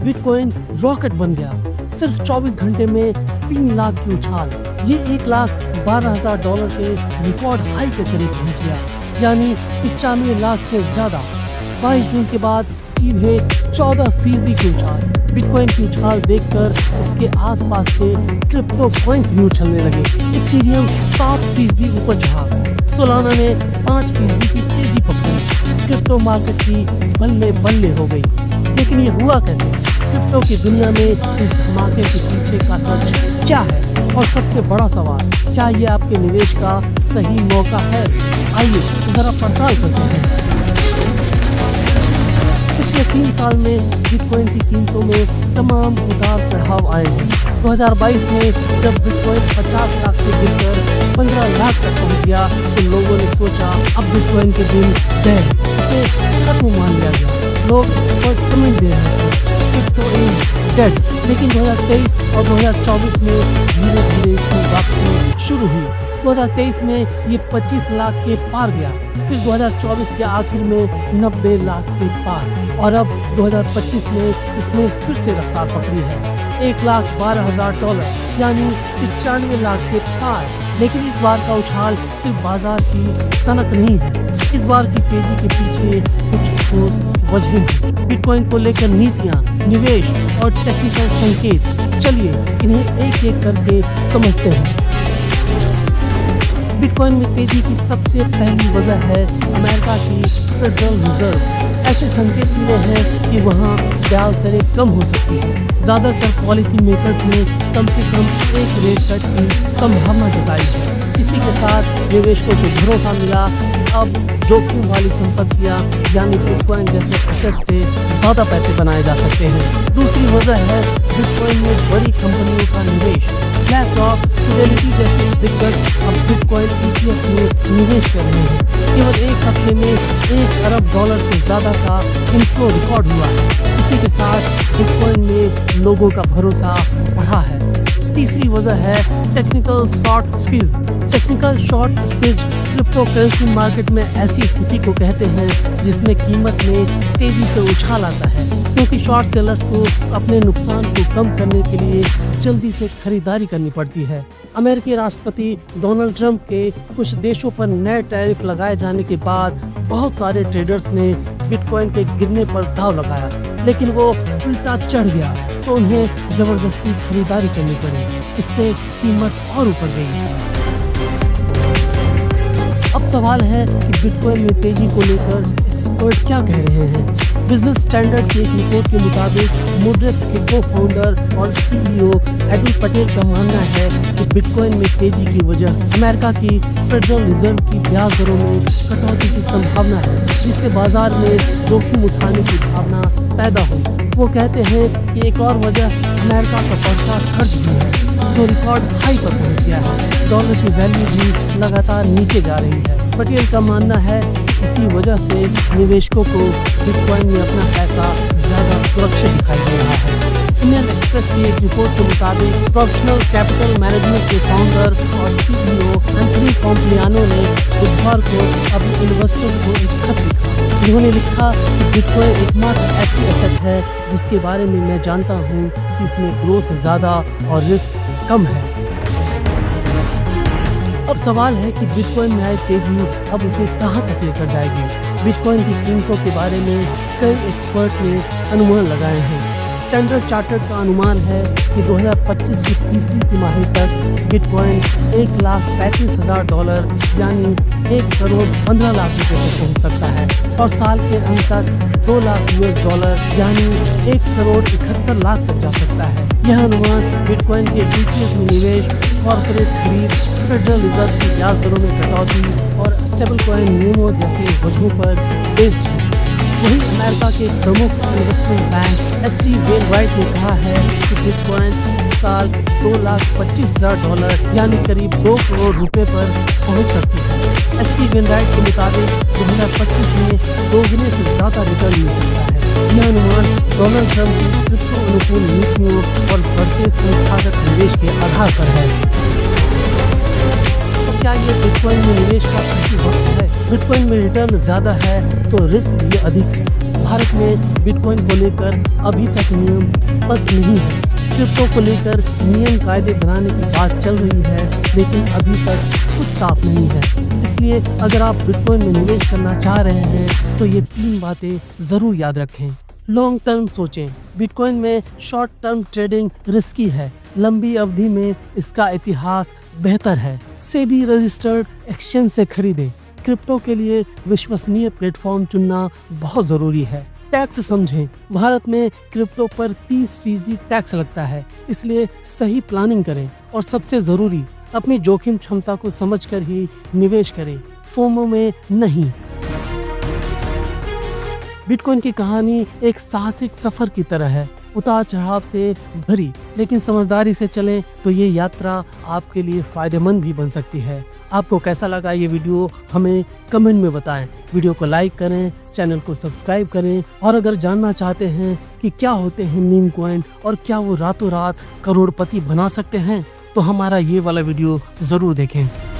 Bitcoin rocket बन गया। सिर्फ 24 घंटे में 3 लाख की उछाल, ये $1,12,000 के रिकॉर्ड हाई के करीब पहुंच गया, यानी 95 लाख से ज्यादा। 22 जून के बाद सीधे 14% की उछाल। बिटकॉइन की उछाल देखकर उसके आसपास के क्रिप्टो कॉइन्स भी उछलने लगे। इथेरियम 7% ऊपर चढ़ा, सोलाना ने 5% की तेजी पकड़ी। क्रिप्टो मार्केट की बल्ले बल्ले हो गई। लेकिन ये हुआ कैसे? क्रिप्टो की दुनिया में इस धमाके के पीछे का सच क्या है? और सबसे बड़ा सवाल, क्या ये आपके निवेश का सही मौका है? आइए जरा पड़ताल करते हैं। पिछले 3 साल में बिटकॉइन की कीमतों में तमाम उतार चढ़ाव आए हैं। 2022 में जब बिटकॉइन 50 लाख से गिरकर 15 लाख तक पहुंच गया तो लोगों ने सोचा अब बिटकॉइन के दिन गए, इसे खत्म मान लिया गया। लोग एक्सपर्ट कमेंट दे रहे थे, क्रिप्टो इज डेड। लेकिन 2023 और 2024 में धीरे धीरे इसकी वापसी शुरू हुई। 2023 में ये 25 लाख के पार गया, फिर 2024 के आखिर में 90 लाख के पार, और अब 2025 में इसने फिर से रफ्तार पकड़ी है। $1,12,000 यानी 95 लाख के पार। लेकिन इस बार का उछाल सिर्फ बाजार की सनक नहीं है, इस बार की तेजी के पीछे कुछ ठोस वजहें हैं। बिटकॉइन को लेकर नीतियां, निवेश और टेक्निकल संकेत, चलिए इन्हें एक एक करके समझते हैं। बिटकॉइन में तेजी की सबसे पहली वजह है अमेरिका की फेडरल रिजर्व। ऐसे संकेत मिले हैं कि वहाँ ब्याज दरें कम हो सकती हैं। ज़्यादातर पॉलिसी मेकर्स ने कम से कम एक रेट कट की संभावना जताई है। इसी के साथ निवेशकों को भरोसा मिला, अब जोखिम वाली संपत्तियां यानी बिटकॉइन जैसे एसेट से ज़्यादा पैसे बनाए जा सकते हैं। दूसरी वजह है बिटकॉइन में बड़ी कंपनियों का निवेश। ब्लैकरॉक, फिडेलिटी जैसे दिग्गज अब बिटकॉइन ETF में निवेश कर रहे हैं। केवल एक हफ्ते में $1 अरब से ज़्यादा का इनफ्लो रिकॉर्ड हुआ है। इसी के साथ बिटकॉइन में लोगों का भरोसा बढ़ा है। तीसरी वजह है technical short squeeze. Technical short squeeze crypto currency market में ऐसी स्थिति को कहते हैं जिसमें कीमत में तेजी से उछाल आता है, क्योंकि शॉर्ट सेलर्स को अपने नुकसान को कम करने के लिए जल्दी से खरीदारी करनी पड़ती है। अमेरिकी राष्ट्रपति डोनाल्ड ट्रंप के कुछ देशों पर नए टैरिफ लगाए जाने के बाद बहुत सारे ट्रेडर्स ने बिटकॉइन के गिरने पर दांव लगाया, लेकिन वो उल्टा चढ़ गया तो उन्हें जबरदस्ती खरीदारी करनी पड़ी। इससे कीमत और ऊपर गई। अब सवाल है कि बिटकॉइन में तेजी को लेकर एक्सपर्ट क्या कह रहे हैं। बिजनेस स्टैंडर्ड की एक रिपोर्ट के मुताबिक मुड्रेक्स के को-फाउंडर और CEO अदिल पटेल का मानना है कि बिटकॉइन में तेजी की वजह अमेरिका की फेडरल रिजर्व की ब्याज दरों में कटौती की संभावना है, जिससे बाजार में जोखिम उठाने की भावना पैदा हुई। वो कहते हैं कि एक और वजह अमेरिका का बढ़ता खर्च भी है, जो रिकॉर्ड हाई पर पहुंच गया है। डॉलर की वैल्यू भी लगातार नीचे जा रही है। पटेल का मानना है इसी वजह से निवेशकों को बिटकॉइन में अपना पैसा ज़्यादा सुरक्षित दिखाई दे रहा है। इंडियन एक्सप्रेस की एक रिपोर्ट के मुताबिक प्रोफेशनल कैपिटल मैनेजमेंट के फाउंडर और CEO एंथनी कॉम्प्लियानो ने बुधवार को अपने इन्वेस्टर्स को एक खत लिखा। उन्होंने लिखा कि बिटकॉइन एकमात्र ऐसी एसेट है जिसके बारे में मैं जानता हूँ कि इसमें ग्रोथ ज़्यादा और रिस्क कम है। अब सवाल है कि बिटकॉइन में आई तेजी अब उसे कहां तक लेकर जाएगी। बिटकॉइन की कीमतों के बारे में कई एक्सपर्ट ने अनुमान लगाए हैं। स्टैंडर्ड चार्टर्ड का अनुमान है कि 2025 की तीसरी तिमाही तक बिटकॉइन $1,35,000 यानी $1,15,00,000 तक पहुंच सकता है, और साल के अंत तक $2 लाख यानी $1,71,00,000 तक जा सकता है। यह अनुमान बिटकॉइन के ETF में निवेश, कॉर्पोरेट खरीद, फेडरल रिजर्व की ब्याज दरों में कटौती और स्टेबल कॉइन नियमों जैसे वजहों पर बेस्ड है। वहीं अमेरिका के प्रमुख इन्वेस्टमेंट बैंक SC वेलराइट ने कहा है कि बिटकॉइन इस साल $2,25,000 यानी करीब $2 करोड़ पर पहुंच सकती है। SC वेलराइट के मुताबिक 2025 में 2 गुने से ज़्यादा रिटर्न मिल सकता है। यह अनुमान डोनाल्ड ट्रंप की क्रिप्टो अनुकूल नीतियों और बढ़ते संस्थागत निवेश के आधार पर है। तो क्या ये बिटकॉइन में निवेश का सही वक्त है? बिटकॉइन में रिटर्न ज़्यादा है तो रिस्क भी अधिक है। भारत में बिटकॉइन को लेकर अभी तक नियम स्पष्ट नहीं है। क्रिप्टो को लेकर नियम कायदे बनाने की बात चल रही है, लेकिन अभी तक कुछ साफ नहीं है। इसलिए अगर आप बिटकॉइन में निवेश करना चाह रहे हैं तो ये 3 बातें जरूर याद रखें। लॉन्ग टर्म सोचें। बिटकॉइन में शॉर्ट टर्म ट्रेडिंग रिस्की है, लंबी अवधि में इसका इतिहास बेहतर है। सेबी रजिस्टर्ड एक्सचेंज से खरीदें। क्रिप्टो के लिए विश्वसनीय प्लेटफॉर्म चुनना बहुत ज़रूरी है। टैक्स समझें। भारत में क्रिप्टो पर 30% टैक्स लगता है, इसलिए सही प्लानिंग करें और सबसे ज़रूरी अपनी जोखिम क्षमता को समझकर ही निवेश करें, फोमो में नहीं। बिटकॉइन की कहानी एक साहसिक सफर की तरह है, उतार चढ़ाव से भरी, लेकिन समझदारी से चलें तो ये यात्रा आपके लिए फायदेमंद भी बन सकती है। आपको कैसा लगा ये वीडियो हमें कमेंट में बताएं। वीडियो को लाइक करें, चैनल को सब्सक्राइब करें और अगर जानना चाहते हैं कि क्या होते हैं मीम कॉइन और क्या वो रातों रात करोड़पति बना सकते हैं तो हमारा ये वाला वीडियो ज़रूर देखें।